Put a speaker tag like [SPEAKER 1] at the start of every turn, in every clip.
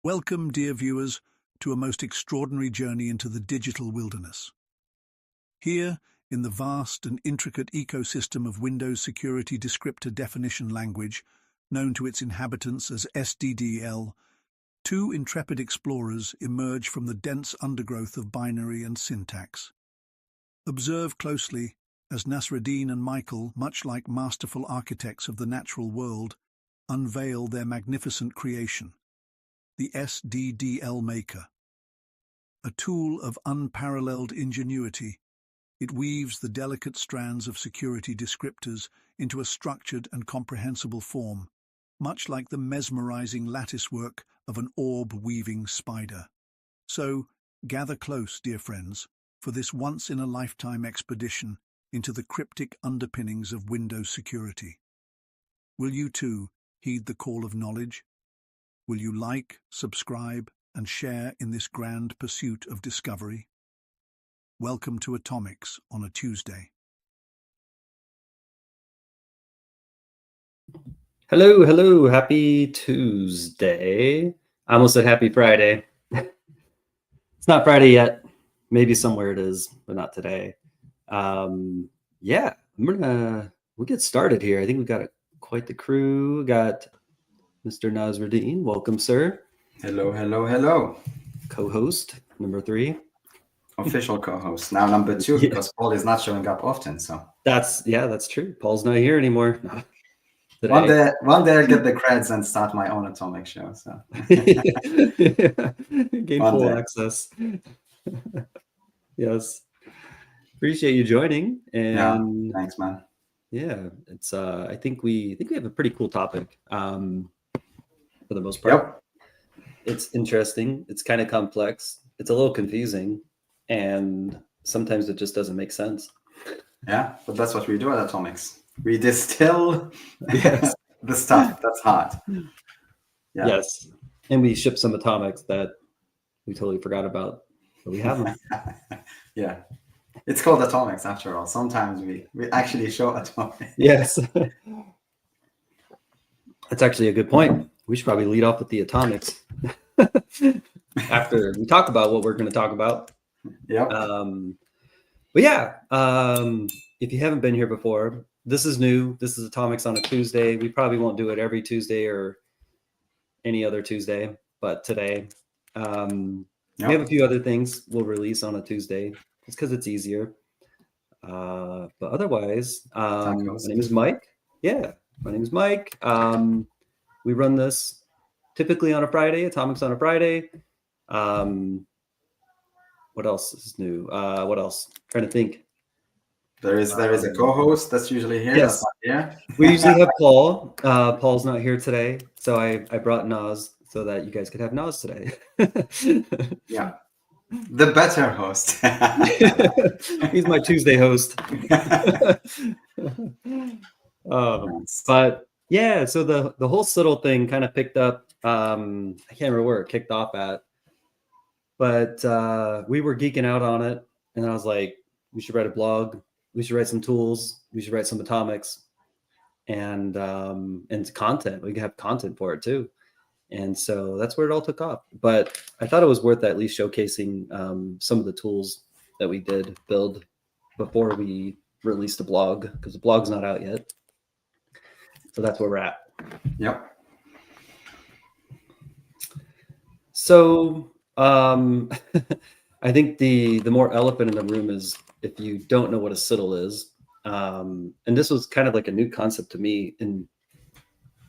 [SPEAKER 1] Welcome, dear viewers, to a most extraordinary journey into the digital wilderness. Here, in the vast and intricate ecosystem of Windows Security Descriptor Definition Language, known to its inhabitants as SDDL, two intrepid explorers emerge from the dense undergrowth of binary and syntax. Observe closely as Nasruddin and Michael, much like masterful architects of the natural world, unveil their magnificent creation, the SDDLMaker. A tool of unparalleled ingenuity, it weaves the delicate strands of security descriptors into a structured and comprehensible form, much like the mesmerizing latticework of an orb-weaving spider. So, gather close, dear friends, for this once-in-a-lifetime expedition into the cryptic underpinnings of Windows security. Will you too heed the call of knowledge? Will you like, subscribe, and share in this grand pursuit of discovery? Welcome to Atomics on a Tuesday.
[SPEAKER 2] Hello, happy Tuesday. I almost said happy Friday. It's not Friday yet. Maybe somewhere it is, but not today. Yeah, we'll get started here. I think we've got quite the crew. We got Mr. Nasruddin. Welcome, sir.
[SPEAKER 3] Hello.
[SPEAKER 2] Co-host number 3.
[SPEAKER 3] Official co-host. Now number 2 because Paul is not showing up often. So
[SPEAKER 2] that's true. Paul's not here anymore.
[SPEAKER 3] One day I'll get the creds and start my own Atomic show. So
[SPEAKER 2] gain full access. Yes. Appreciate you joining. And
[SPEAKER 3] yeah, thanks, man.
[SPEAKER 2] Yeah, it's I think we have a pretty cool topic. For the most part.
[SPEAKER 3] Yep.
[SPEAKER 2] It's interesting. It's kind of complex. It's a little confusing, and sometimes it just doesn't make sense.
[SPEAKER 3] Yeah, but that's what we do at Atomics. We distill the stuff that's hard. Yeah.
[SPEAKER 2] Yes, and we ship some atomics that we totally forgot about, but we have them.
[SPEAKER 3] Yeah, it's called Atomics after all. Sometimes we actually show Atomics.
[SPEAKER 2] Yes, that's actually a good point. We should probably lead off with the atomics after we talk about what we're going to talk about.
[SPEAKER 3] Yep.
[SPEAKER 2] But yeah, if you haven't been here before, this is new. This is Atomics on a Tuesday. We probably won't do it every Tuesday or any other Tuesday, but today we have a few other things we'll release on a Tuesday just because it's easier. But otherwise, my name is Mike. Yeah, my name is Mike. We run this typically on a Friday, Atomics on a Friday. What else is new? What else? Trying to think.
[SPEAKER 3] There is a co-host that's usually here.
[SPEAKER 2] Yes.
[SPEAKER 3] That's
[SPEAKER 2] We usually have Paul. Paul's not here today, so I brought Nas so that you guys could have Nas today.
[SPEAKER 3] Yeah. The better host.
[SPEAKER 2] He's my Tuesday host. But yeah, so the whole SDDL thing kind of picked up. I can't remember where it kicked off at, but we were geeking out on it, and I was like, we should write a blog, we should write some tools, we should write some atomics, and content. We could have content for it too, and so that's where it all took off. But I thought it was worth at least showcasing some of the tools that we did build before we released the blog, because the blog's not out yet. So that's where we're at.
[SPEAKER 3] Yep.
[SPEAKER 2] So I think the more elephant in the room is if you don't know what a SDDL is. And this was kind of like a new concept to me. And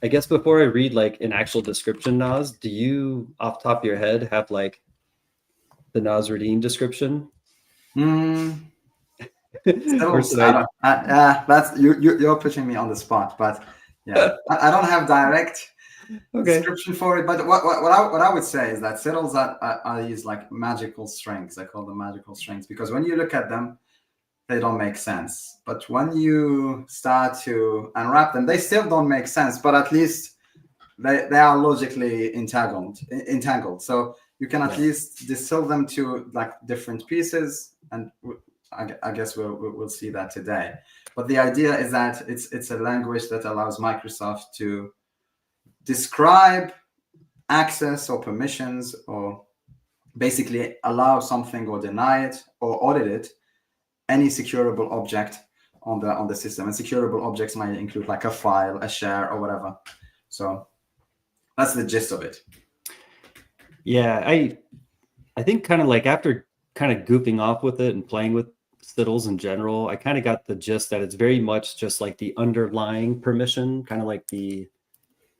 [SPEAKER 2] I guess before I read like an actual description, Nas, do you off the top of your head have like the Nasruddin description?
[SPEAKER 3] That's you're putting me on the spot, but yeah, I don't have direct description for it. But what I would say is that SDDLs are these like magical strings. I call them magical strings because when you look at them, they don't make sense. But when you start to unwrap them, they still don't make sense. But at least they are logically entangled. So you can at least distill them to like different pieces, and I guess we'll see that today. But the idea is that it's a language that allows Microsoft to describe access or permissions, or basically allow something or deny it or audit it, any securable object on the system. And securable objects might include like a file, a share, or whatever. So that's the gist of it.
[SPEAKER 2] Yeah, I think kind of like after kind of goofing off with it and playing with SDDLs in general, I kind of got the gist that it's very much just like the underlying permission, kind of like the,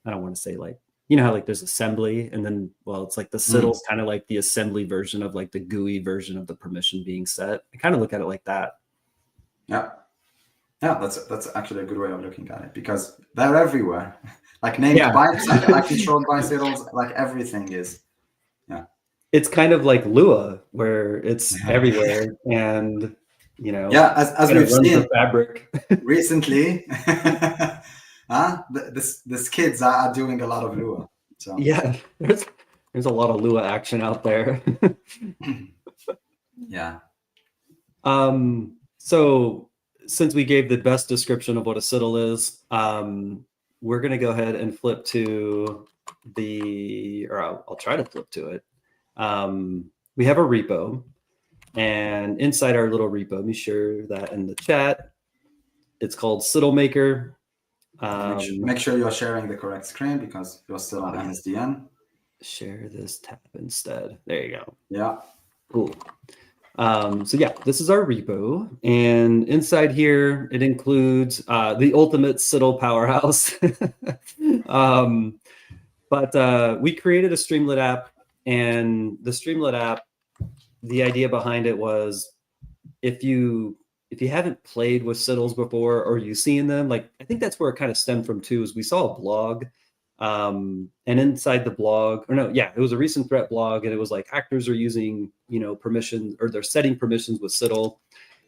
[SPEAKER 2] I don't want to say like, you know how like there's assembly and then, well, it's like the SDDL's kind of like the assembly version of like the GUI version of the permission being set. I kind of look at it like that.
[SPEAKER 3] Yeah. Yeah, that's actually a good way of looking at it, because they're everywhere. Like named bytes, like controlled by SDDLs, like everything is. Yeah.
[SPEAKER 2] It's kind of like Lua, where it's everywhere, and you know,
[SPEAKER 3] yeah, as we've seen
[SPEAKER 2] the fabric
[SPEAKER 3] recently, this kids are doing a lot of Lua. So
[SPEAKER 2] yeah, there's a lot of Lua action out there.
[SPEAKER 3] Yeah.
[SPEAKER 2] So since we gave the best description of what a SDDL is, we're going to go ahead and flip to I'll try to flip to it. We have a repo, and inside our little repo, let me share that in the chat. It's called SDDLMaker.
[SPEAKER 3] Make sure you're sharing the correct screen because you're still on MSDN.
[SPEAKER 2] Share this tab instead. There you go.
[SPEAKER 3] Yeah. Cool.
[SPEAKER 2] So yeah, this is our repo, and inside here it includes the ultimate SDDL powerhouse. But we created a Streamlit app, and the Streamlit app, the idea behind it was if you haven't played with SDDLs before or you've seen them, like I think that's where it kind of stemmed from too, is we saw a blog. And inside the blog, it was a recent threat blog, and it was like hackers are using, permission, or they're setting permissions with SDDL.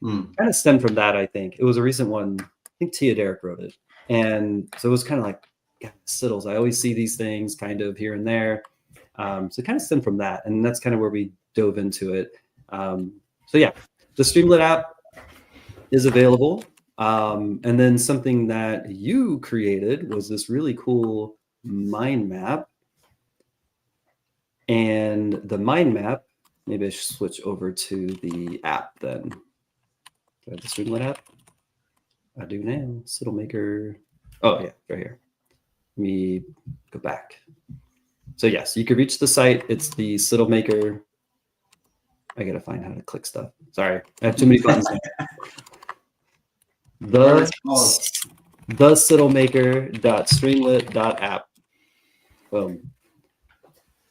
[SPEAKER 2] Kind of stemmed from that, I think. It was a recent one. I think Tia Derek wrote it. And so it was kind of like, yeah, SDDLs. I always see these things kind of here and there. So it kind of stemmed from that. And that's kind of where we dove into it. So yeah, the Streamlit app is available. And then something that you created was this really cool mind map. And the mind map, maybe I should switch over to the app then. Do I have the Streamlit app? I do now. SDDLMaker. Oh yeah, right here. Let me go back. So yes, you can reach the site. It's the SDDLMaker. I gotta find how to click stuff. Sorry, I have too many buttons. The SDDLMaker.streamlit.app. Boom.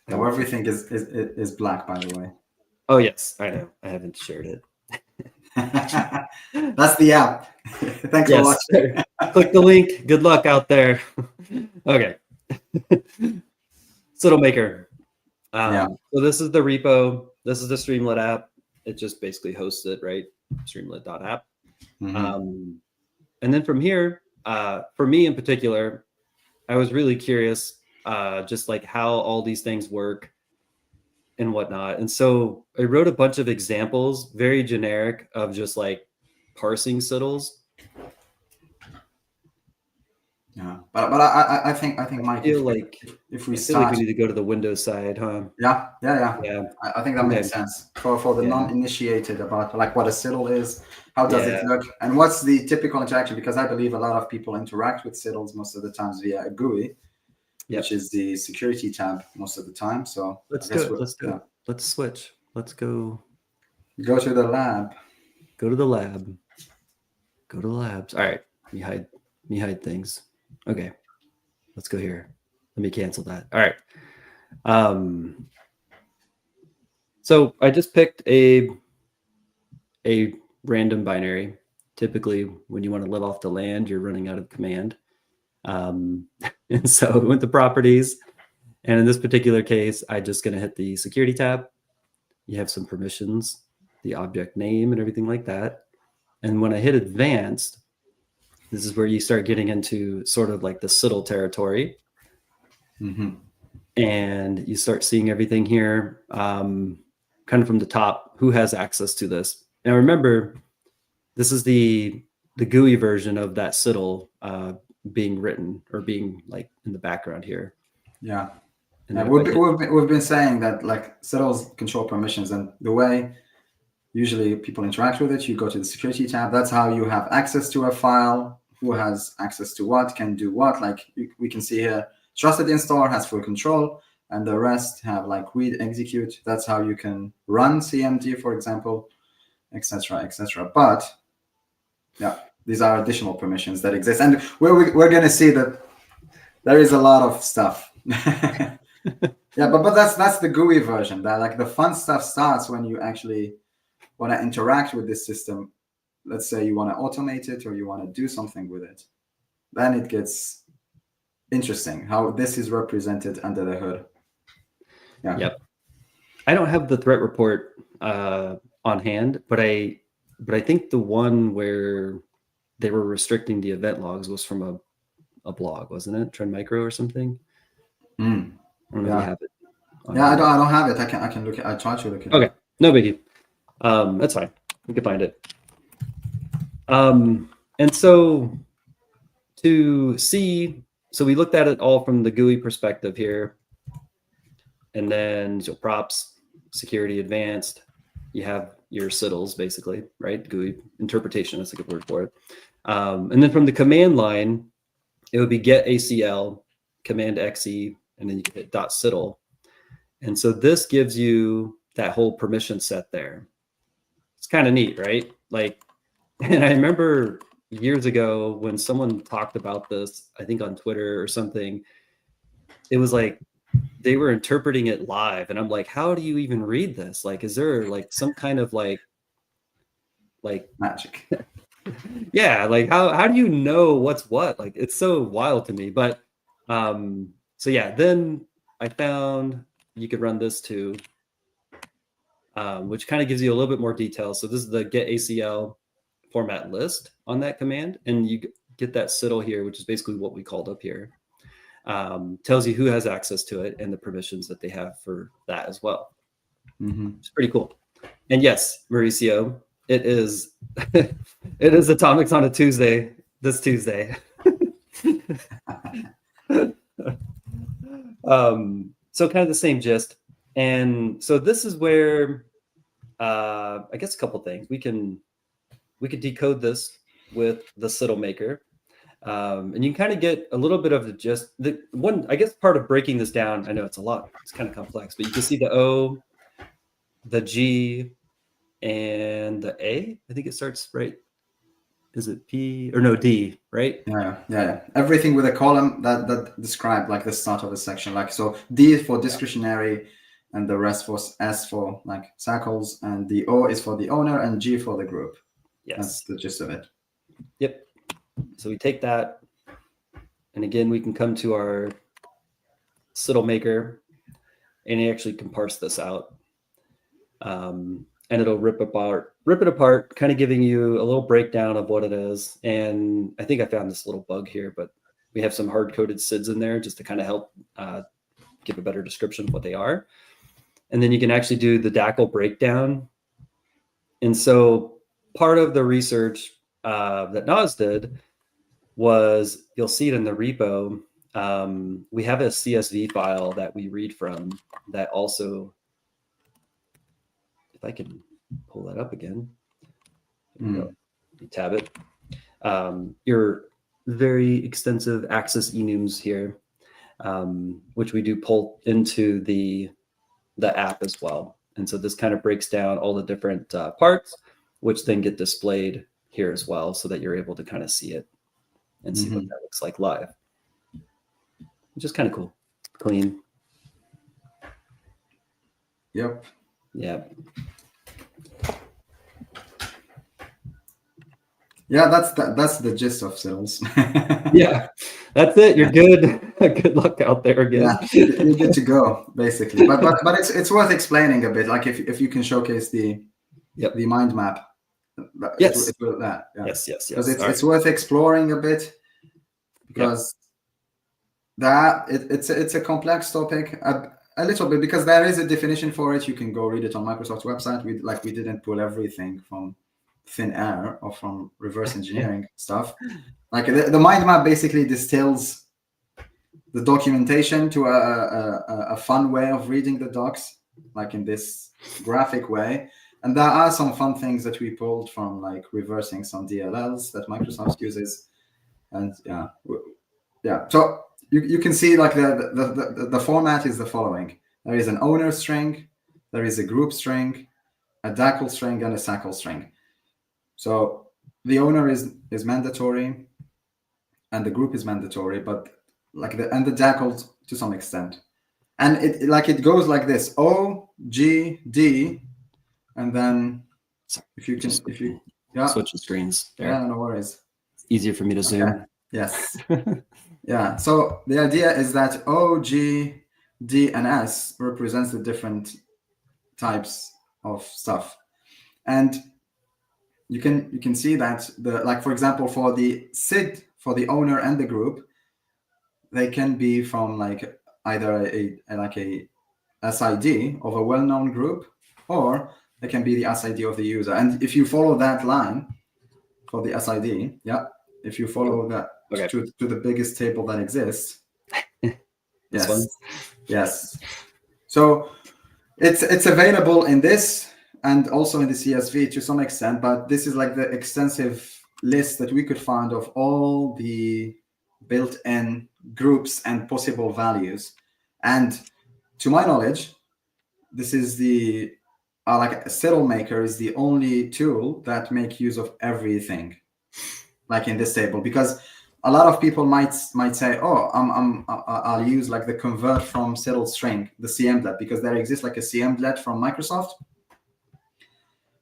[SPEAKER 3] Now everything is black, by the way.
[SPEAKER 2] Oh yes, I know. I haven't shared it.
[SPEAKER 3] That's the app. Thanks for watching.
[SPEAKER 2] Click the link. Good luck out there. Okay. SDDLMaker. So this is the repo. This is the Streamlit app. It just basically hosts it, right? Streamlit.app. And then from here, for me in particular, I was really curious, just like how all these things work and whatnot. And so I wrote a bunch of examples, very generic, of just like parsing SDDLs.
[SPEAKER 3] Yeah, but I think Mike,
[SPEAKER 2] if we start, like we need to go to the Windows side, huh?
[SPEAKER 3] Yeah. I think that makes sense for the non-initiated about like what a SDDL is, how does it look, and what's the typical interaction? Because I believe a lot of people interact with SDDLs most of the times via a GUI, which is the security tab most of the time. So
[SPEAKER 2] let's do it. Let's switch. Let's go.
[SPEAKER 3] Go to the lab.
[SPEAKER 2] Go to the lab. Go to the labs. All right. Let me hide things. Okay. Let's go here. Let me cancel that. All right. So I just picked a random binary. Typically, when you want to live off the land, you're running out of command. And so we went to properties. And in this particular case, I'm just going to hit the security tab. You have some permissions, the object name and everything like that. And when I hit advanced, this is where you start getting into sort of like the SDDL territory. And you start seeing everything here, kind of from the top, who has access to this. Now remember, this is the GUI version of that SDDL being written or being like in the background here.
[SPEAKER 3] Yeah. Yeah, we've been saying that like settles control permissions, and the way usually people interact with it, you go to the security tab. That's how you have access to a file, who has access to what, can do what. Like we can see here, trusted installer has full control, and the rest have like read, execute. That's how you can run CMD, for example, etc., etc. But yeah, these are additional permissions that exist, and we're going to see that there is a lot of stuff. Yeah, but that's the GUI version. That like the fun stuff starts when you actually want to interact with this system. Let's say you want to automate it or you want to do something with it. Then it gets interesting how this is represented under the hood. Yeah.
[SPEAKER 2] Yep. I don't have the threat report on hand, but I think the one where they were restricting the event logs was from a blog, wasn't it? Trend Micro or something. I don't know if you have it.
[SPEAKER 3] Yeah, I don't have it. I can look. I try to look it.
[SPEAKER 2] Okay, no biggie. That's fine. We can find it. And so to see, so we looked at it all from the GUI perspective here, and then so props, security advanced. You have your CIDLs basically, right? GUI interpretation, that's a good word for it. And then from the command line, it would be get ACL, command XE, and then you can hit .CIDL. And so this gives you that whole permission set there. It's kind of neat, right? Like, and I remember years ago when someone talked about this, I think on Twitter or something, it was like they were interpreting it live. And I'm like, how do you even read this? Like, is there like some kind of like
[SPEAKER 3] magic?
[SPEAKER 2] Yeah, like how do you know what's what? Like, it's so wild to me. But so yeah, then I found you could run this too, which kind of gives you a little bit more detail. So this is the get ACL format list on that command, and you get that CIDL here, which is basically what we called up here. Tells you who has access to it and the permissions that they have for that as well. It's pretty cool. And yes, Mauricio, it is it is Atomics on a Tuesday, this Tuesday. So kind of the same gist. And so this is where I guess a couple things. We could decode this with the SDDLMaker. And you can kind of get a little bit of the gist. The one, I guess, part of breaking this down, I know it's a lot, it's kind of complex, but you can see the O, the G, and the A. I think it starts right. Is it P or no D, right?
[SPEAKER 3] Yeah. Everything with a column that describe like the start of a section. Like so D is for discretionary, and the rest for S for like circles, and the O is for the owner, and G for the group.
[SPEAKER 2] Yes.
[SPEAKER 3] That's the gist of it.
[SPEAKER 2] Yep. So we take that, and again, we can come to our SDDLMaker, and it actually can parse this out. And it'll rip it apart, kind of giving you a little breakdown of what it is. And I think I found this little bug here, but we have some hard-coded SIDs in there just to kind of help give a better description of what they are. And then you can actually do the DACL breakdown. And so part of the research that Nas did was, you'll see it in the repo, we have a CSV file that we read from that also, if I can pull that up again, you tab it. Your very extensive access enums here, which we do pull into the app as well. And so this kind of breaks down all the different parts, which then get displayed here as well, so that you're able to kind of see it and see what that looks like live, which is kind of cool, clean.
[SPEAKER 3] Yep.
[SPEAKER 2] Yeah.
[SPEAKER 3] Yeah, that's the gist of SIDLs.
[SPEAKER 2] Yeah, that's it. You're good. Good luck out there again.
[SPEAKER 3] Yeah, you're good to go, basically. But it's worth explaining a bit. Like if you can showcase the mind map.
[SPEAKER 2] Yes.
[SPEAKER 3] It will that. Yeah.
[SPEAKER 2] Yes.
[SPEAKER 3] Because it's worth exploring a bit, because it's a complex topic a little bit, because there is a definition for it. You can go read it on Microsoft's website. We didn't pull everything from thin air or from reverse engineering stuff. Like the mind map basically distills the documentation to a fun way of reading the docs, like in this graphic way. And there are some fun things that we pulled from, like reversing some DLLs that Microsoft uses. And yeah. So you can see like the format is the following. There is an owner string, there is a group string, a DACL string, and a SACL string. So the owner is mandatory, and the group is mandatory, but like the DACL to some extent. And it goes like this: O, G, D, and then if you switch
[SPEAKER 2] the screens there.
[SPEAKER 3] Yeah, no worries.
[SPEAKER 2] It's easier for me to zoom.
[SPEAKER 3] Yes. Yeah. So the idea is that O, G, D, and S represents the different types of stuff, and you can see that for example, for the SID, for the owner and the group, they can be from like either a SID of a well-known group, or they can be the SID of the user. And if you follow that line for the SID, if you follow that to the biggest table that exists, yes. So it's available in this and also in the CSV to some extent, but this is like the extensive list that we could find of all the built-in groups and possible values. And to my knowledge, this is the like SDDLMaker is the only tool that make use of everything, like in this table, because a lot of people might say, oh, I'll use like the convert from SDDL string, the CMDLET, because there exists like a CMDLET from Microsoft.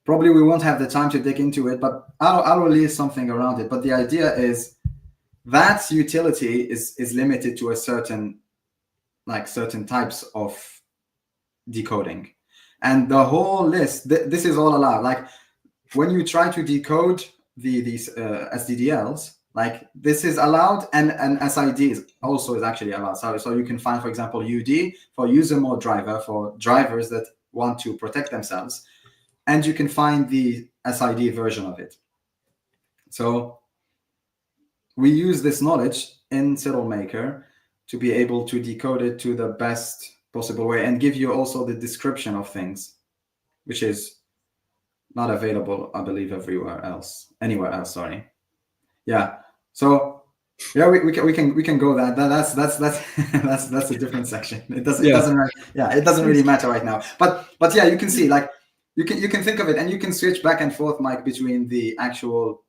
[SPEAKER 3] Probably we won't have the time to dig into it, but I'll release something around it. But the idea is that utility is limited to a certain types of decoding, and the whole list. This is all allowed. Like when you try to decode these SDDLs, like this is allowed, and SID is actually allowed. So you can find, for example, UD for user mode driver for drivers that want to protect themselves, and you can find the SID version of it. So we use this knowledge in SDDLMaker to be able to decode it to the best possible way and give you also the description of things, which is not available, I believe, anywhere else. Sorry. Yeah. So yeah, we can go that. That's a different section. It doesn't really matter right now. But yeah, you can see, like you can think of it, and you can switch back and forth, Mike, between the actual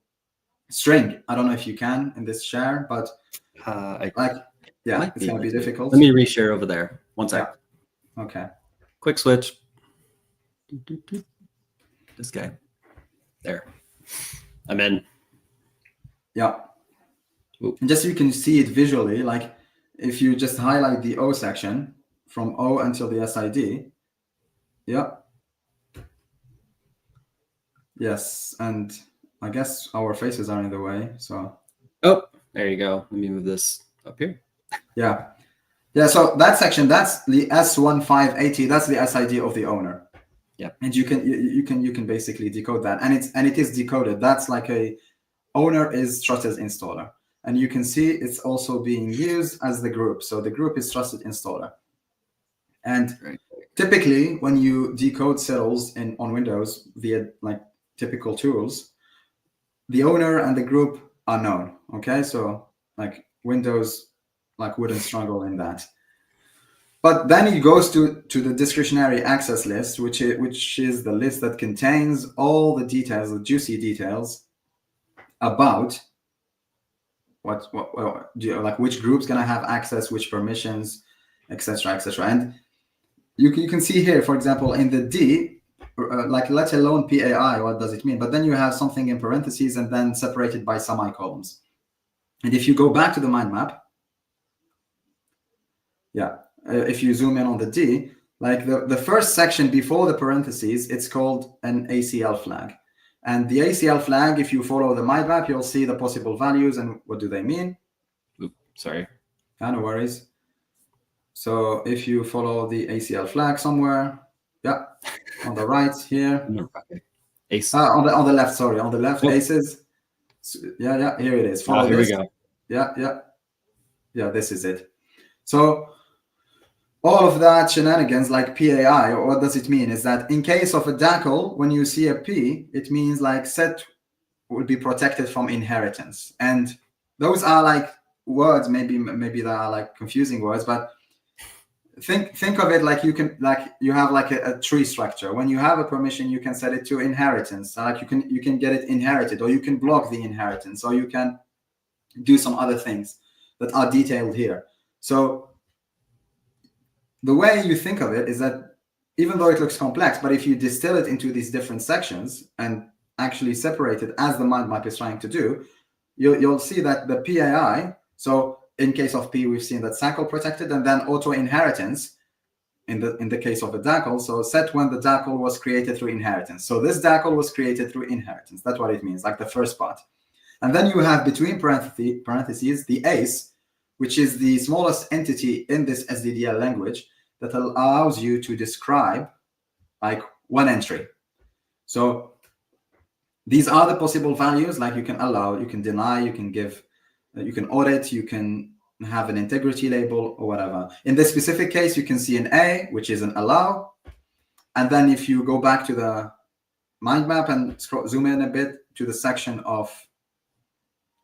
[SPEAKER 3] string. I don't know if you can in this share, but it's gonna be difficult.
[SPEAKER 2] Let me reshare over there. One sec.
[SPEAKER 3] Yeah. Okay.
[SPEAKER 2] Quick switch. This guy. There. I'm in.
[SPEAKER 3] Yeah. Ooh. And just so you can see it visually, like if you just highlight the O section from O until the SID. Yeah. Yes, and I guess our faces are in the way, so.
[SPEAKER 2] Oh, there you go. Let me move this up here.
[SPEAKER 3] Yeah. So that section, that's the S1580. That's the SID of the owner.
[SPEAKER 2] Yeah.
[SPEAKER 3] And you can basically decode that, and it is decoded. That's like a owner is trusted installer, and you can see it's also being used as the group. So the group is trusted installer, and typically when you decode SDDLs on Windows via like typical tools, the owner and the group are known. Okay, so like Windows wouldn't struggle in that. But then it goes to the discretionary access list, which is the list that contains all the details, the juicy details about which group's gonna have access, which permissions, etc. And you can see here, for example, in the D, let alone PAI, what does it mean? But then you have something in parentheses and then separated by semicolons. And if you go back to the mind map, if you zoom in on the D, like the first section before the parentheses, it's called an ACL flag. And the ACL flag, if you follow the mind map, you'll see the possible values and what do they mean.
[SPEAKER 2] Oops, sorry.
[SPEAKER 3] No worries. So if you follow the ACL flag somewhere, on the right here.
[SPEAKER 2] Ace.
[SPEAKER 3] On the left, sorry, on the left, aces. Yeah, here it is.
[SPEAKER 2] Here we go.
[SPEAKER 3] Yeah, this is it. So all of that shenanigans like PAI, what does it mean? Is that in case of a DACL, when you see a P, it means like set will be protected from inheritance. And those are like words, maybe they are like confusing words, but think of it like you have like a tree structure. When you have a permission, you can set it to inheritance. Like you can get it inherited, or you can block the inheritance, or you can do some other things that are detailed here. So the way you think of it is that even though it looks complex, but if you distill it into these different sections and actually separate it as the mind map is trying to do, you'll see that the PAI, so in case of P, we've seen that cycle protected, and then auto inheritance in the case of a DACL. So set when the DACL was created through inheritance. So this DACL was created through inheritance. That's what it means, like the first part. And then you have between parentheses the ACE, which is the smallest entity in this SDDL language that allows you to describe like one entry. So these are the possible values, like you can allow, you can deny, you can give, you can audit, you can have an integrity label or whatever. In this specific case, you can see an A, which is an allow. And then if you go back to the mind map and zoom in a bit to the section of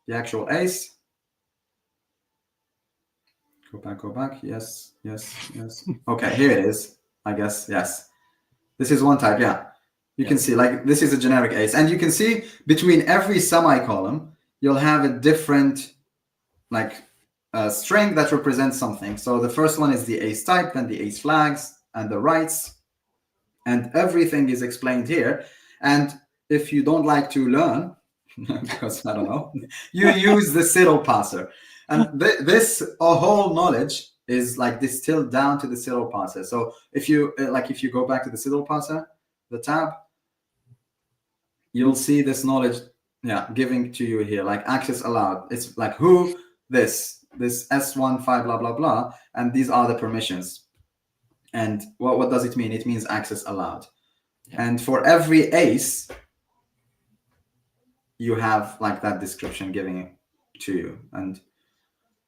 [SPEAKER 3] the actual ACE. Go back. Yes. Okay, here it is, I guess. Yes. This is one type, yeah. You can see like this is a generic ACE. And you can see between every semicolon, you'll have a different like string that represents something. So the first one is the ACE type, then the ACE flags and the rights. And everything is explained here. And if you don't like to learn, because I don't know, you use the Cyril parser. And this whole knowledge is like distilled down to the Cyril parser. So if you go back to the Cyril parser, the tab, you'll see this knowledge, giving to you here, like access allowed. It's like who, this S15 blah blah blah, and these are the permissions. And what does it mean? It means access allowed. And for every ACE, you have like that description giving it to you.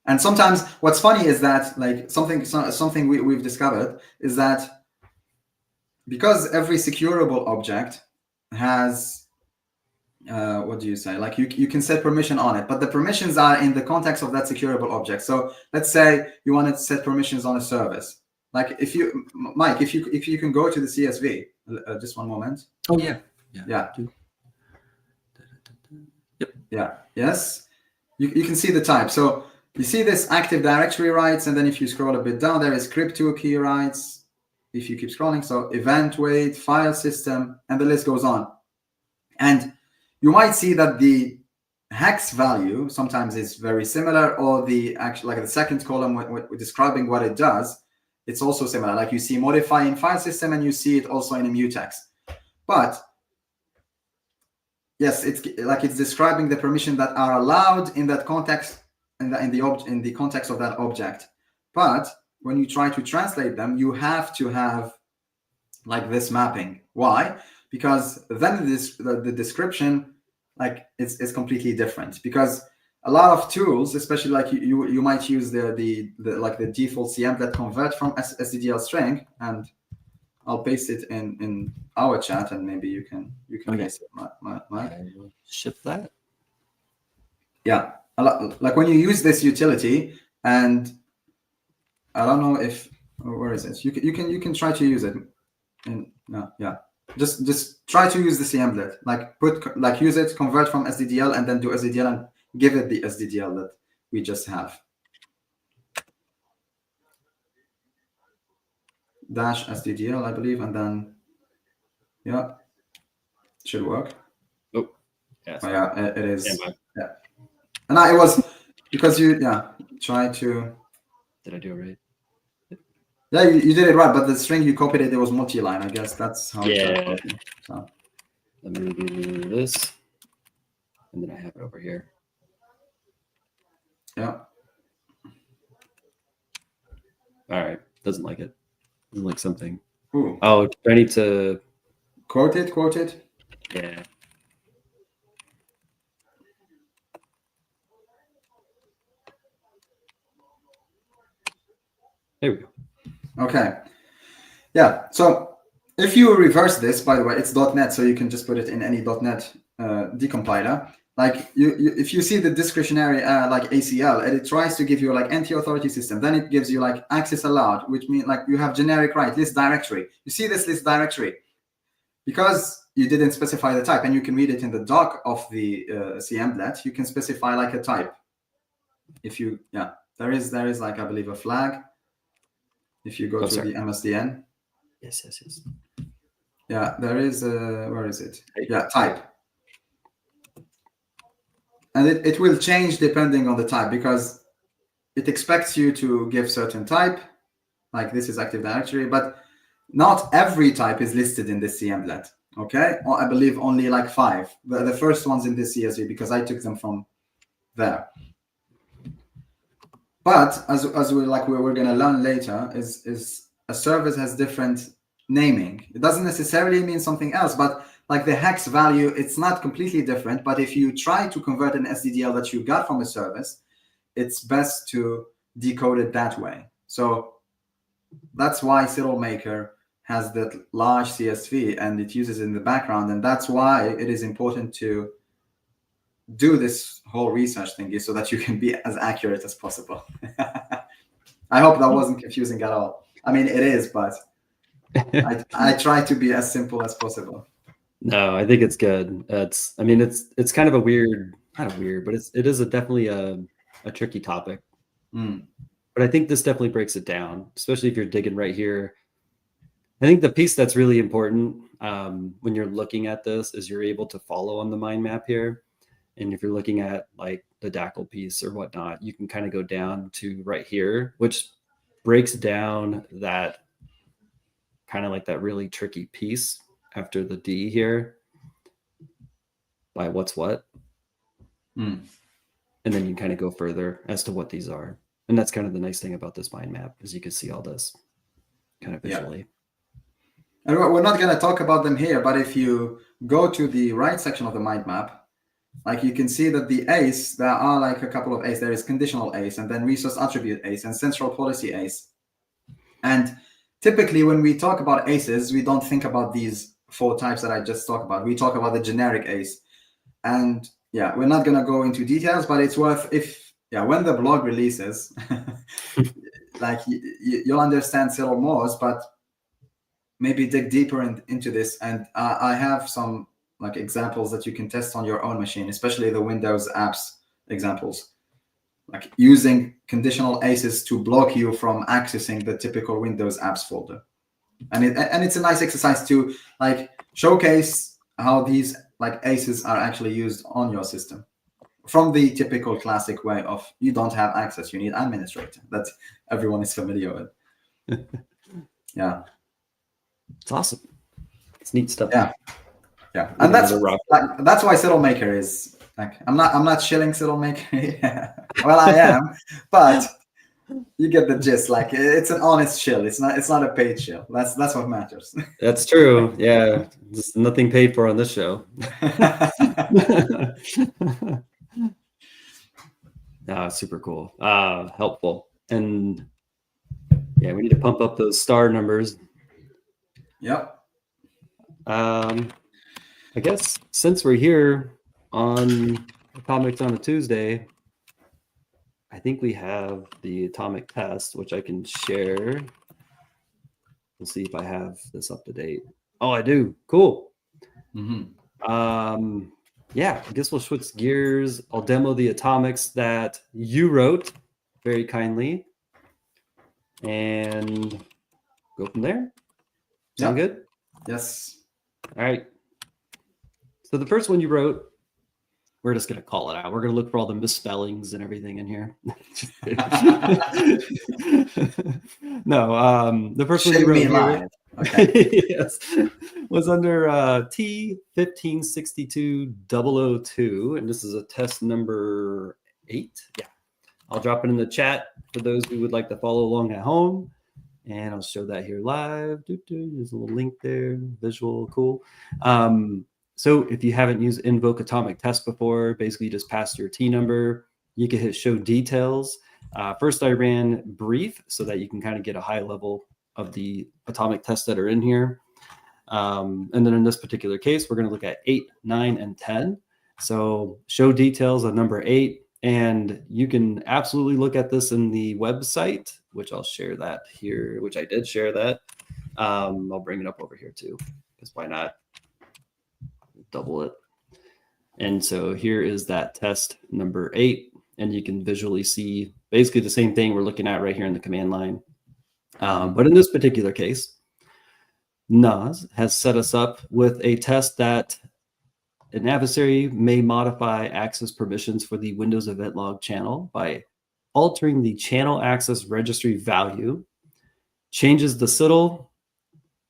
[SPEAKER 3] And sometimes what's funny is that like something we've discovered is that because every securable object has what do you say, like you can set permission on it, but the permissions are in the context of that securable object. So let's say you want to set permissions on a service. Like if you, Mike, if you can go to the CSV, just one moment.
[SPEAKER 2] Oh yeah.
[SPEAKER 3] Yeah. Yes. You can see the type. So you see this Active Directory rights, and then if you scroll a bit down, there is crypto key rights. If you keep scrolling, so event weight, file system, and the list goes on. And you might see that the hex value sometimes is very similar, or the actual, like the second column with describing what it does, it's also similar. Like you see modify in file system, and you see it also in a mutex. But yes, it's like it's describing the permission that are allowed in that context, in the context of that object. But when you try to translate them, you have to have like this mapping. Why? Because then the description, like it's completely different. Because a lot of tools, especially like you might use the like the default CM that convert from SDDL string, and I'll paste it in our chat, and maybe you can paste it. I
[SPEAKER 2] will ship that.
[SPEAKER 3] Yeah, like when you use this utility, and I don't know if where is it? You can try to use it. Just try to use the CMlet. Like use it, convert from SDDL, and then do SDDL and give it the SDDL that we just have. Dash SDDL, I believe, and then should work.
[SPEAKER 2] Oh, yes.
[SPEAKER 3] It is.
[SPEAKER 2] Yeah.
[SPEAKER 3] And it was because you try to.
[SPEAKER 2] Did I do it right?
[SPEAKER 3] Yeah, you did it right, but the string you copied it was multi-line. I guess that's how.
[SPEAKER 2] Yeah.
[SPEAKER 3] So.
[SPEAKER 2] Let me do this, and then I have it over here.
[SPEAKER 3] Yeah.
[SPEAKER 2] All right. Doesn't like it. Doesn't like something.
[SPEAKER 3] Ooh.
[SPEAKER 2] Oh, do I need to
[SPEAKER 3] quote it?
[SPEAKER 2] Yeah. There we go.
[SPEAKER 3] Okay. Yeah. So if you reverse this, by the way, it's .NET, so you can just put it in any .NET decompiler. Like if you see the discretionary like ACL, and it tries to give you like anti-authority system, then it gives you like access allowed, which means like you have generic right list directory. You see this list directory because you didn't specify the type, and you can read it in the doc of the CMlet. You can specify like a type. If you there is like, I believe, a flag. If you go to the MSDN.
[SPEAKER 2] Yes.
[SPEAKER 3] Yeah, there is where is it? Yeah, type. And it will change depending on the type, because it expects you to give certain type, like this is Active Directory, but not every type is listed in this CMlet. Okay, or I believe only like 5. The first ones in this CSV, because I took them from there. But as we're going to learn later, is a service has different naming. It doesn't necessarily mean something else, but like the hex value, it's not completely different. But if you try to convert an SDDL that you got from a service, it's best to decode it that way. So that's why SDDLMaker has that large CSV, and it uses it in the background. And that's why it is important to do this whole research thingy so that you can be as accurate as possible. I hope that wasn't confusing at all. I mean, it is, but I try to be as simple as possible.
[SPEAKER 2] No, I think it's good. It's kind of a weird, not a weird, but it is definitely a tricky topic. But I think this definitely breaks it down, especially if you're digging right here. I think the piece that's really important when you're looking at this is you're able to follow on the mind map here. And if you're looking at like the DACL piece or whatnot, you can kind of go down to right here, which breaks down that kind of like that really tricky piece after the D here by what's what. And then you can kind of go further as to what these are. And that's kind of the nice thing about this mind map, is you can see all this kind of visually.
[SPEAKER 3] And we're not going to talk about them here, but if you go to the right section of the mind map, like you can see that the ACE, there are like a couple of ACE. There is conditional ACE, and then resource attribute ACE, and central policy ACE. And typically when we talk about ACEs, we don't think about these 4 types that I just talked about. We talk about the generic ACE. And yeah, we're not going to go into details, but it's worth, when the blog releases, like you'll understand still more, but maybe dig deeper into this. And I have some like examples that you can test on your own machine, especially the Windows apps examples, like using conditional ACEs to block you from accessing the typical Windows apps folder. And it's a nice exercise to like showcase how these like ACEs are actually used on your system from the typical classic way of you don't have access, you need administrator, that everyone is familiar with. Yeah.
[SPEAKER 2] It's awesome. It's neat stuff.
[SPEAKER 3] Yeah, and that's why SDDLMaker is like, I'm not shilling SDDLMaker. Well, I am, but you get the gist. Like, it's an honest shill. It's not a paid shill. That's what matters.
[SPEAKER 2] That's true. Yeah, just nothing paid for on this show. No, it's super cool. Helpful. And yeah, we need to pump up those star numbers.
[SPEAKER 3] Yep.
[SPEAKER 2] I guess since we're here on Atomics on a Tuesday, I think we have the atomic test, which I can share. Let's see if I have this up to date. Oh, I do. Cool. Yeah, I guess we'll switch gears. I'll demo the atomics that you wrote very kindly and go from there. Sound good?
[SPEAKER 3] Yes.
[SPEAKER 2] All right. So the first one you wrote, we're just going to call it out. We're going to look for all the misspellings and everything in here. No, the first one you wrote here, okay. Yes, was under T1562002, and this is a test number 8. Yeah, I'll drop it in the chat for those who would like to follow along at home, and I'll show that here live. There's a little link there, visual, cool. So if you haven't used invoke atomic test before, basically you just pass your T number. You can hit show details, First, I ran brief so that you can kind of get a high level of the atomic tests that are in here. And then in this particular case, we're going to look at 8, 9, and 10. So show details on number 8. And you can absolutely look at this in the website, which I'll share that here, which I did share that. I'll bring it up over here too, because why not? Double it. And so here is that test number 8. And you can visually see basically the same thing we're looking at right here in the command line. But in this particular case, Nas has set us up with a test that an adversary may modify access permissions for the Windows event log channel by altering the channel access registry value, changes the CIDL,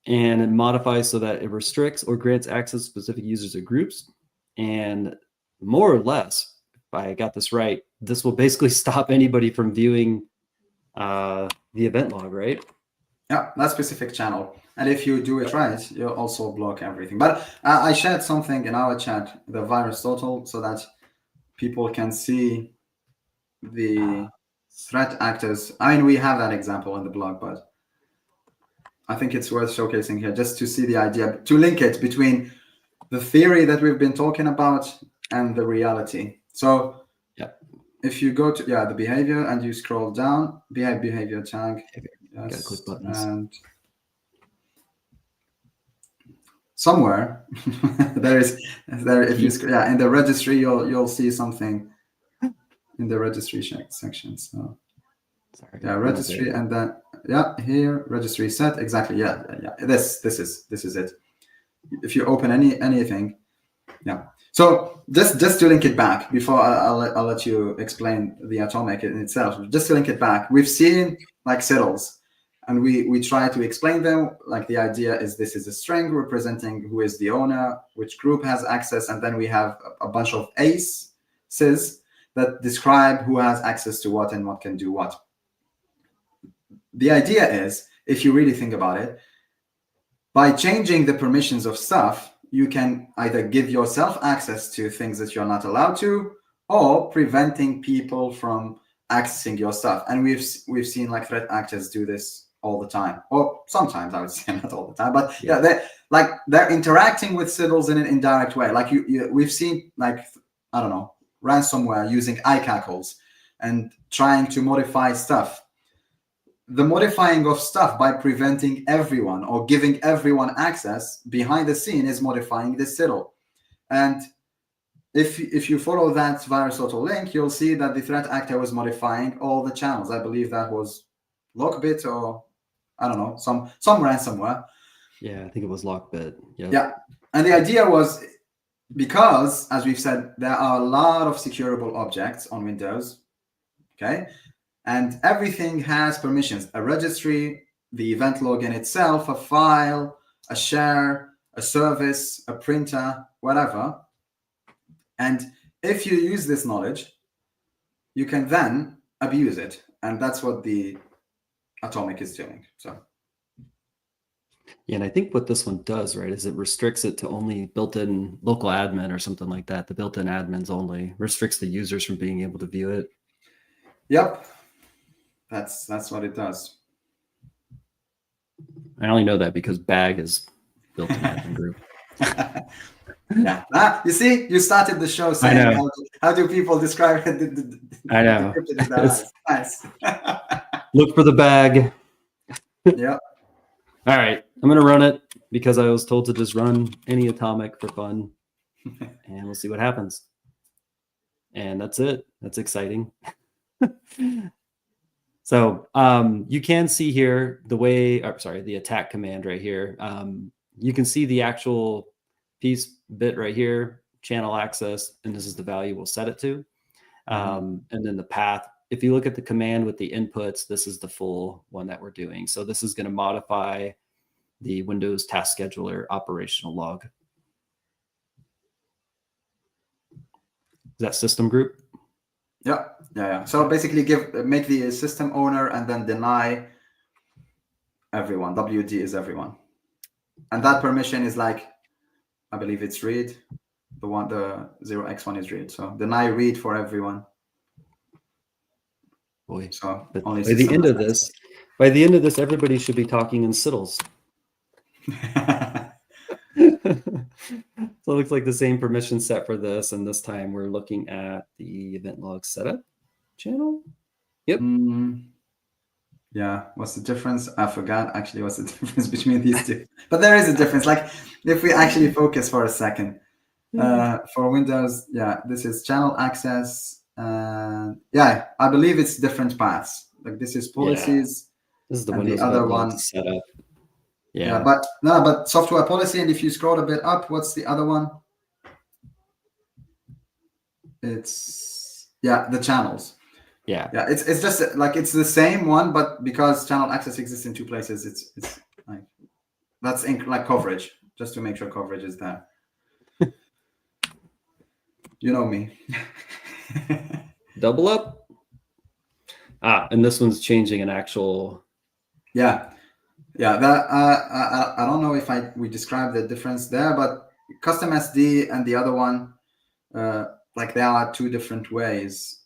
[SPEAKER 2] and it modifies so that it restricts or grants access to specific users or groups. And more or less, if I got this right, this will basically stop anybody from viewing the event log, right?
[SPEAKER 3] Yeah, that specific channel. And if you do it right, you'll also block everything. But I shared something in our chat, the virus total, so that people can see the threat actors. I mean, we have that example in the blog, but I think it's worth showcasing here just to see the idea, to link it between the theory that we've been talking about and the reality. So if you go to the behavior and you scroll down, behavior tag,
[SPEAKER 2] Gotta click buttons.
[SPEAKER 3] And somewhere if you in the registry you'll see something in the registry section. So registry, and then here registry set, exactly. This is it. If you open anything, so just to link it back before I'll let you explain the atomic in itself, just to link it back, we've seen like CIDLs, and we try to explain them. Like the idea is this is a string representing who is the owner, which group has access, and then we have a bunch of ACEs that describe who has access to what and what can do what. The idea is, if you really think about it, by changing the permissions of stuff, you can either give yourself access to things that you're not allowed to, or preventing people from accessing your stuff. And we've seen like threat actors do this all the time, or sometimes. I would say not all the time, but they're interacting with CIDLs in an indirect way. Like we've seen, like, I don't know, ransomware using iCackles and trying to modify stuff. The modifying of stuff by preventing everyone or giving everyone access behind the scene is modifying the CIDL. And if you follow that virus total link, you'll see that the threat actor was modifying all the channels. I believe that was Lockbit, or I don't know, some ransomware.
[SPEAKER 2] Yeah, I think it was Lockbit. Yep.
[SPEAKER 3] Yeah. And the idea was, because, as we've said, there are a lot of securable objects on Windows, okay? And everything has permissions: a registry, the event log in itself, a file, a share, a service, a printer, whatever. And if you use this knowledge, you can then abuse it. And that's what the atomic is doing. So
[SPEAKER 2] yeah, and I think what this one does, right, is it restricts it to only built-in local admin or something like that. The built-in admins only restricts the users from being able to view it.
[SPEAKER 3] Yep. That's what it does.
[SPEAKER 2] I only know that because BAG is built-in admin group.
[SPEAKER 3] Yeah. You see, you started the show saying how do people describe it?
[SPEAKER 2] I know.
[SPEAKER 3] Nice.
[SPEAKER 2] Look for the bag.
[SPEAKER 3] Yeah.
[SPEAKER 2] All right, I'm gonna run it because I was told to just run any atomic for fun, and we'll see what happens. And that's it. That's exciting. So you can see here the attack command right here. You can see the actual piece bit right here, channel access, and this is the value we'll set it to. And then the path. If you look at the command with the inputs, this is the full one that we're doing. So this is going to modify the Windows Task Scheduler operational log. Is that system group?
[SPEAKER 3] Yeah. So basically make the system owner and then deny everyone. WD is everyone. And that permission is like, I believe it's read. The 0x1 is read. So deny read for everyone.
[SPEAKER 2] Boy,
[SPEAKER 3] So
[SPEAKER 2] but
[SPEAKER 3] only
[SPEAKER 2] by the end of
[SPEAKER 3] system
[SPEAKER 2] this, everybody should be talking in siddles. So it looks like the same permission set for this, and this time we're looking at the event log setup channel. Yep.
[SPEAKER 3] Yeah, what's the difference? I forgot actually what's the difference between these two. But there is a difference. Like if we actually focus for a second, for Windows, yeah, this is channel access. Yeah, I believe it's different paths. Like this is policies.
[SPEAKER 2] This is the
[SPEAKER 3] and
[SPEAKER 2] Windows
[SPEAKER 3] the other
[SPEAKER 2] event log
[SPEAKER 3] one
[SPEAKER 2] setup.
[SPEAKER 3] Yeah, but no, but software policy. And if you scroll a bit up, what's the other one? It's the channels.
[SPEAKER 2] Yeah,
[SPEAKER 3] it's just like it's the same one, but because channel access exists in two places, it's like that's like coverage, just to make sure coverage is there. You know me.
[SPEAKER 2] Double up. And this one's changing an actual.
[SPEAKER 3] Yeah, that I don't know if we described the difference there, but custom SD and the other one, like there are two different ways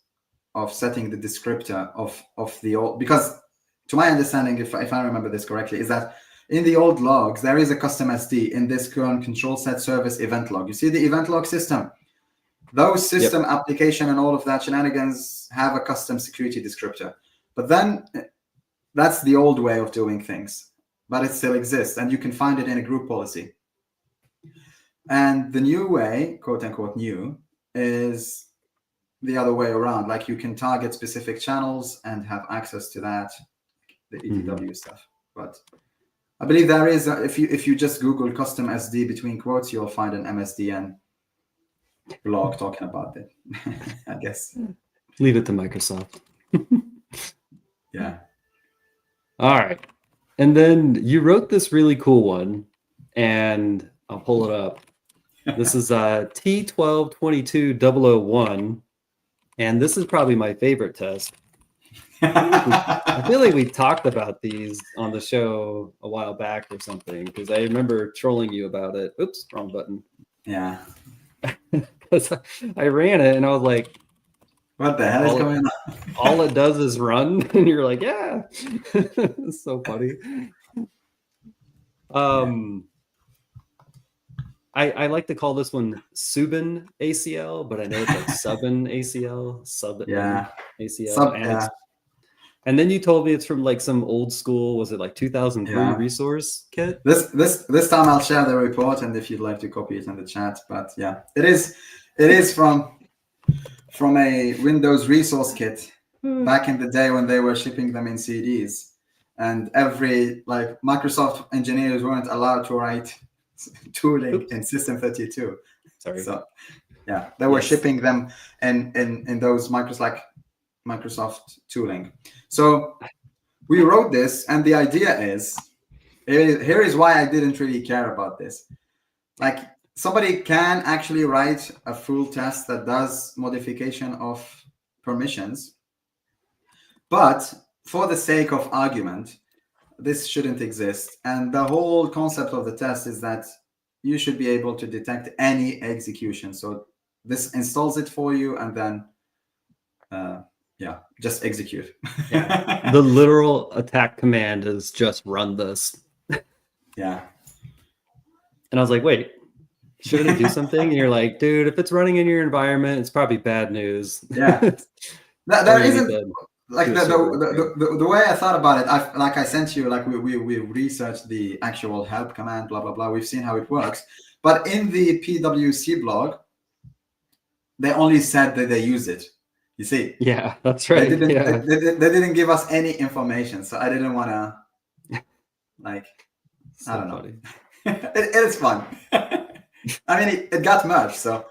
[SPEAKER 3] of setting the descriptor of the old, because to my understanding, if I remember this correctly, is that in the old logs there is a custom SD in this current control set service event log. You see the event log system, those system application and all of that shenanigans have a custom security descriptor, but then that's the old way of doing things, but it still exists and you can find it in a group policy. And the new way, quote unquote new, is the other way around. Like you can target specific channels and have access to that, the ETW stuff. But I believe there is, if you just Google custom SD between quotes, you'll find an MSDN blog talking about it. I guess.
[SPEAKER 2] Leave it to Microsoft.
[SPEAKER 3] Yeah.
[SPEAKER 2] All right. And then you wrote this really cool one, and I'll pull it up. This is T1222-001. And this is probably my favorite test. I feel like we talked about these on the show a while back or something, because I remember trolling you about it. Oops, wrong button.
[SPEAKER 3] Yeah.
[SPEAKER 2] Because I ran it and I was like,
[SPEAKER 3] what the hell is going on?
[SPEAKER 2] All it does is run. And you're like, yeah. It's so funny. I like to call this one Subin ACL, but I know it's like Subin ACL, ACL. And then you told me it's from like some old school, was it like 2003 resource kit?
[SPEAKER 3] This time I'll share the report, and if you'd like to copy it in the chat. But yeah, it is from a Windows resource kit back in the day when they were shipping them in CDs, and every like Microsoft engineers weren't allowed to write tooling in System 32.
[SPEAKER 2] Sorry.
[SPEAKER 3] So yeah, they were shipping them in those Microsoft tooling. So we wrote this, and the idea is, here is why I didn't really care about this. Like somebody can actually write a full test that does modification of permissions, but for the sake of argument, this shouldn't exist. And the whole concept of the test is that you should be able to detect any execution. So this installs it for you, and then just execute.
[SPEAKER 2] Yeah. The literal attack command is just run this.
[SPEAKER 3] Yeah.
[SPEAKER 2] And I was like, wait, shouldn't it do something? And you're like, dude, if it's running in your environment, it's probably bad news.
[SPEAKER 3] Yeah. That isn't like the way I thought about it. I sent you, like we researched the actual help command, blah blah blah. We've seen how it works, but in the PwC blog, they only said that they use it. You see?
[SPEAKER 2] Yeah, that's right.
[SPEAKER 3] They didn't give us any information, so I didn't want to like. So I don't know. It is fun. I mean, it got merged, so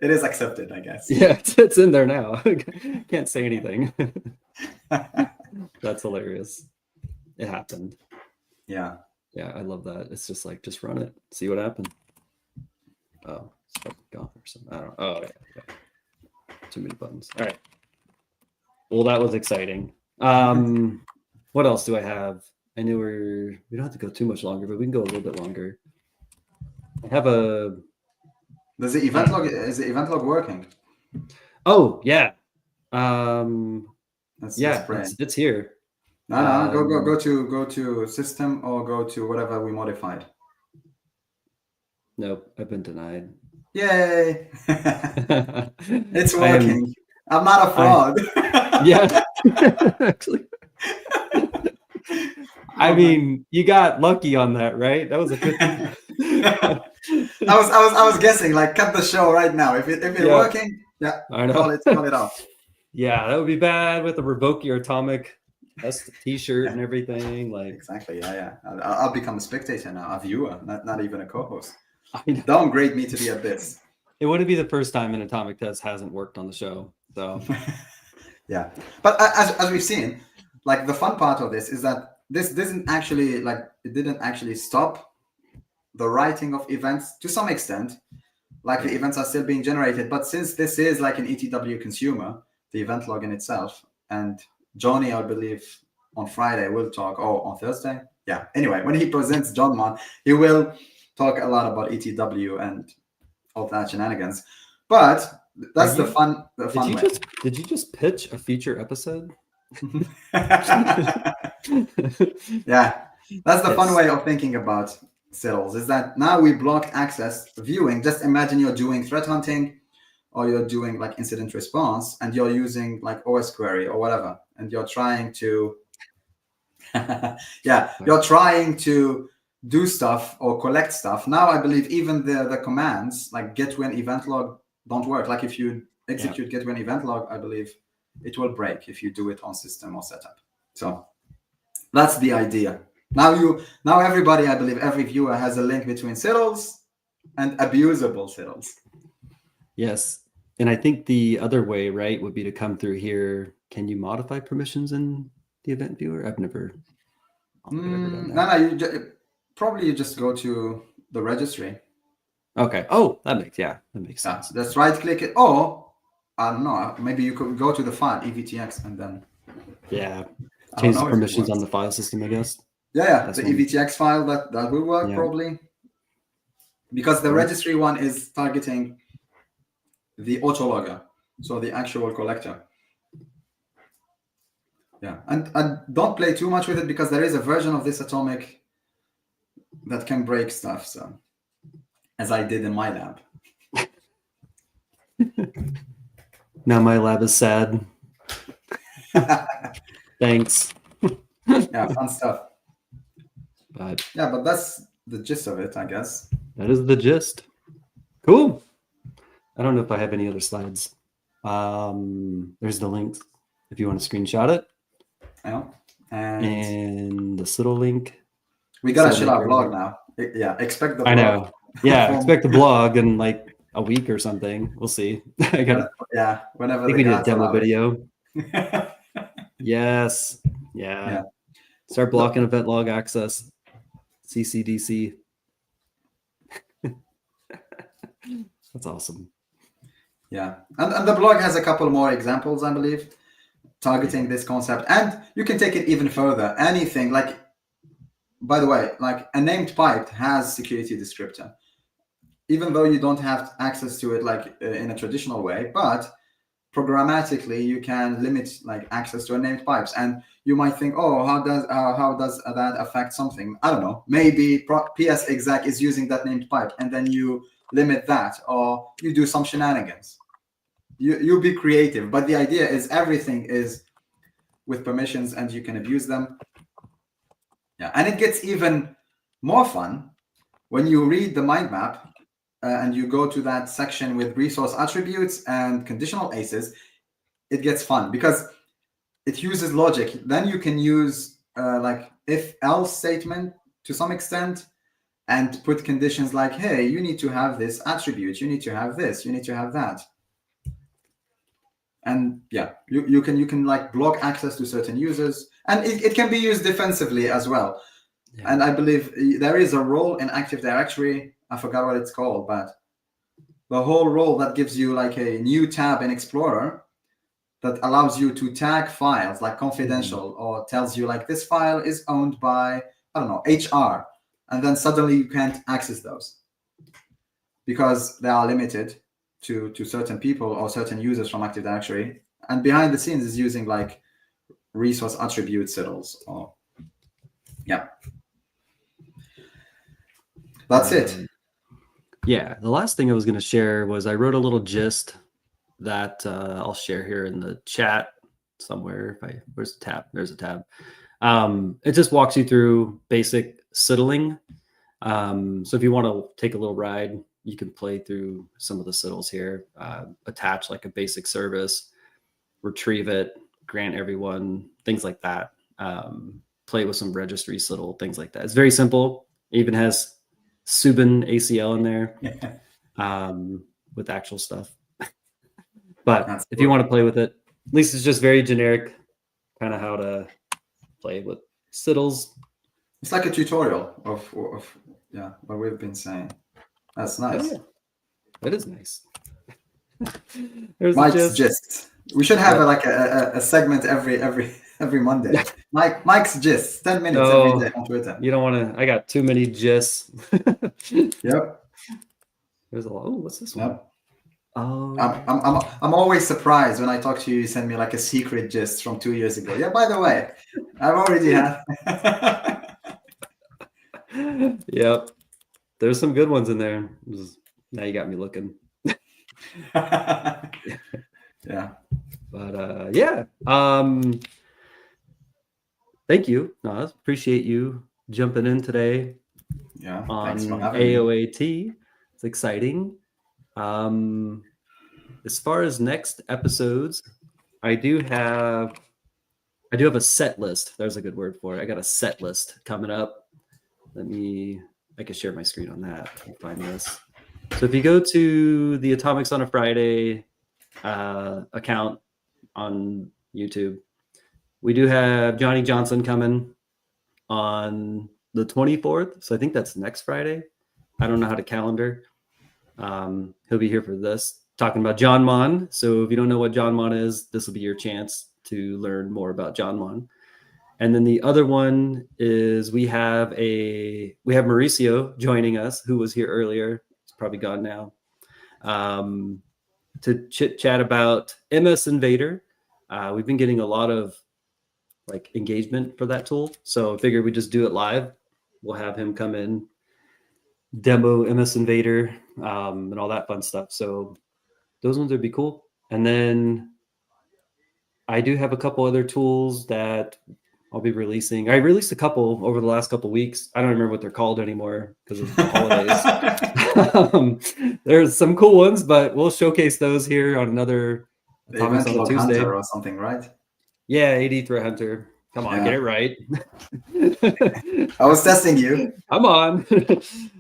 [SPEAKER 3] it is accepted, I guess.
[SPEAKER 2] Yeah, it's in there now. Can't say anything. That's hilarious. It happened.
[SPEAKER 3] Yeah.
[SPEAKER 2] Yeah, I love that. It's just like, just run it, see what happened. Oh, it's gone or something. I don't know. Oh, yeah. Too many buttons. All right. Well, that was exciting. What else do I have? I knew we don't have to go too much longer, but we can go a little bit longer. I have a.
[SPEAKER 3] Is the event log working?
[SPEAKER 2] Oh yeah.
[SPEAKER 3] Let's
[SPEAKER 2] Yeah,
[SPEAKER 3] pray.
[SPEAKER 2] it's here.
[SPEAKER 3] No, go to system or go to whatever we modified.
[SPEAKER 2] Nope, I've been denied.
[SPEAKER 3] Yay! It's working. I'm not a fraud.
[SPEAKER 2] Yeah. Actually. I mean, you got lucky on that, right? That was a good thing.
[SPEAKER 3] I was guessing, like, cut the show right now. If it's working, yeah,
[SPEAKER 2] I know.
[SPEAKER 3] call it off.
[SPEAKER 2] Yeah, that would be bad with the revoke your atomic T-shirt and everything. Like
[SPEAKER 3] exactly, yeah. I'll become a spectator now, a viewer, not even a co-host. Downgrade me to the abyss.
[SPEAKER 2] It wouldn't be the first time an atomic test hasn't worked on the show. So
[SPEAKER 3] yeah, but as we've seen, like the fun part of this is that this didn't actually stop the writing of events to some extent. Like the events are still being generated, but since this is like an ETW consumer, the event log in itself, and Johnny, I believe, on Friday will talk, on Thursday? Yeah. Anyway, when he presents Johnmon, he will talk a lot about ETW and all that shenanigans. But that's the fun way.
[SPEAKER 2] Did you just pitch a future episode?
[SPEAKER 3] Yeah. That's the fun way of thinking about settles, is that now we blocked access viewing. Just imagine you're doing threat hunting, or you're doing like incident response, and you're using like OS query or whatever, and you're trying to you're trying to do stuff or collect stuff. Now I believe even the commands like get when event log don't work. Like if you execute get when event log, I believe it will break if you do it on system or setup. So that's the idea. Now everybody, I believe every viewer has a link between settles and abusable settles.
[SPEAKER 2] Yes. And I think the other way, right, would be to come through here. Can you modify permissions in the event viewer? I've never done that.
[SPEAKER 3] No, you just go to the registry.
[SPEAKER 2] Okay. Oh, that makes sense.
[SPEAKER 3] Just right click it. Or I don't know, maybe you could go to the file EVTX and then
[SPEAKER 2] change the permissions on the file system, I guess.
[SPEAKER 3] Yeah, the EVTX file that will work probably, because the registry one is targeting the autologger, so the actual collector. Yeah, and don't play too much with it, because there is a version of this atomic that can break stuff. So, as I did in my lab.
[SPEAKER 2] Now my lab is sad. Thanks.
[SPEAKER 3] Yeah, fun stuff.
[SPEAKER 2] But
[SPEAKER 3] that's the gist of it, I guess.
[SPEAKER 2] That is the gist. Cool. I don't know if I have any other slides. There's the links if you want to screenshot it.
[SPEAKER 3] Yeah.
[SPEAKER 2] And the Siddle link.
[SPEAKER 3] We gotta ship our blog now. Yeah, expect the blog.
[SPEAKER 2] I know. Yeah, expect the blog in like a week or something. We'll see.
[SPEAKER 3] Whenever
[SPEAKER 2] I think we need a demo video. Yes. Yeah. Start blocking event log access. CCDC. That's awesome.
[SPEAKER 3] Yeah. And the blog has a couple more examples, I believe, targeting this concept. And you can take it even further. Anything like, by the way, like a named pipe has security descriptor, even though you don't have access to it like in a traditional way, but programmatically you can limit like access to a named pipes. And you might think, how does that affect something? I don't know. Maybe PS exec is using that named pipe, and then you limit that, or you do some shenanigans. You be creative, but the idea is everything is with permissions, and you can abuse them. Yeah, and it gets even more fun when you read the mind map and you go to that section with resource attributes and conditional aces. It gets fun because it uses logic. Then you can use like if-else statement to some extent, and put conditions like, hey, you need to have this attribute, you need to have this, you need to have that. And you can like block access to certain users, and it can be used defensively as well. Yeah. And I believe there is a role in Active Directory, I forgot what it's called, but the whole role that gives you like a new tab in Explorer that allows you to tag files like confidential, or tells you like this file is owned by, I don't know, HR. And then suddenly you can't access those because they are limited to certain people or certain users from Active Directory. And behind the scenes is using like resource attribute settles. Or yeah, that's it.
[SPEAKER 2] Yeah, the last thing I was going to share was I wrote a little gist that I'll share here in the chat somewhere. Where's the tab? There's a tab. It just walks you through basic sittling. So if you want to take a little ride, you can play through some of the sittles here, attach like a basic service, retrieve it, grant everyone, things like that. Play with some registry sittle, things like that. It's very simple. It even has Subin ACL in there with actual stuff. But
[SPEAKER 3] That's
[SPEAKER 2] if
[SPEAKER 3] cool.
[SPEAKER 2] you want to play with it, at least it's just very generic, kind of how to play with sittles.
[SPEAKER 3] It's like a tutorial of what we've been saying. That's nice.
[SPEAKER 2] Oh, yeah. That is nice. There's
[SPEAKER 3] Mike's gist. We should have a segment every Monday. Mike's gist, 10 minutes every day on Twitter.
[SPEAKER 2] You don't want to. I got too many gists.
[SPEAKER 3] Yep.
[SPEAKER 2] There's a lot. Oh, what's this one?
[SPEAKER 3] Yep.
[SPEAKER 2] Oh,
[SPEAKER 3] I'm always surprised when I talk to you. You send me like a secret gist from 2 years ago. Yeah, by the way, I've already had.
[SPEAKER 2] Yep. There's some good ones in there. Now you got me looking.
[SPEAKER 3] Yeah.
[SPEAKER 2] But yeah. Thank you, Nas. Appreciate you jumping in today.
[SPEAKER 3] Yeah.
[SPEAKER 2] On
[SPEAKER 3] Thanks for having
[SPEAKER 2] AOAT.
[SPEAKER 3] me.
[SPEAKER 2] It's exciting. As far as next episodes, I do have a set list. There's a good word for it. I got a set list coming up. I can share my screen on that. I'll find this. So if you go to the Atomics on a Friday account on YouTube, we do have Johnny Johnson coming on the 24th. So I think that's next Friday. I don't know how to calendar. He'll be here for this, talking about John Mon. So if you don't know what John Mon is, this will be your chance to learn more about John Mon. And then the other one is we have Mauricio joining us, who was here earlier. He's probably gone now. To chit chat about MS Invader. We've been getting a lot of engagement for that tool, so I figured we just do it live. We'll have him come in, demo MS Invader, and all that fun stuff. So those ones would be cool. And then I do have a couple other tools that I'll be releasing. I released a couple over the last couple of weeks. I don't remember what they're called anymore because of the holidays. There's some cool ones, but we'll showcase those here on another Atomics on a Tuesday.
[SPEAKER 3] Hunter or something, right?
[SPEAKER 2] Yeah, AD Threat Hunter. Come on, get it right.
[SPEAKER 3] I was testing you.
[SPEAKER 2] Come on.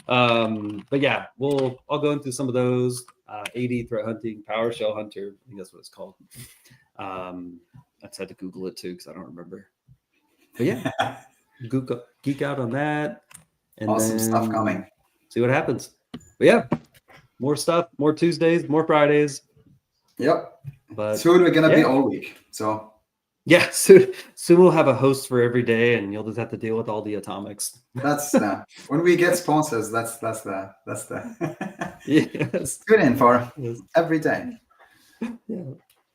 [SPEAKER 2] But yeah, I'll go into some of those. AD Threat Hunting, PowerShell Hunter. I think that's what it's called. I just had to Google it too because I don't remember. But yeah, geek out on that. And
[SPEAKER 3] awesome stuff coming.
[SPEAKER 2] See what happens. But yeah, more stuff, more Tuesdays, more Fridays.
[SPEAKER 3] Yep.
[SPEAKER 2] But
[SPEAKER 3] soon we're gonna be all week. So
[SPEAKER 2] yeah, soon we'll have a host for every day, and you'll just have to deal with all the Atomics.
[SPEAKER 3] That's when we get sponsors. That's the
[SPEAKER 2] yes.
[SPEAKER 3] Good info every day.
[SPEAKER 2] Yeah,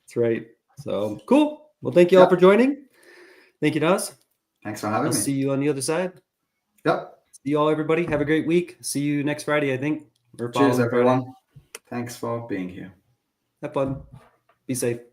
[SPEAKER 2] that's right. So cool. Well, thank you all for joining. Thank you, Nas.
[SPEAKER 3] Thanks for having me.
[SPEAKER 2] See you on the other side.
[SPEAKER 3] Yep.
[SPEAKER 2] See you all, everybody. Have a great week. See you next Friday, I think.
[SPEAKER 3] Cheers, everyone. Thanks for being here.
[SPEAKER 2] Have fun. Be safe.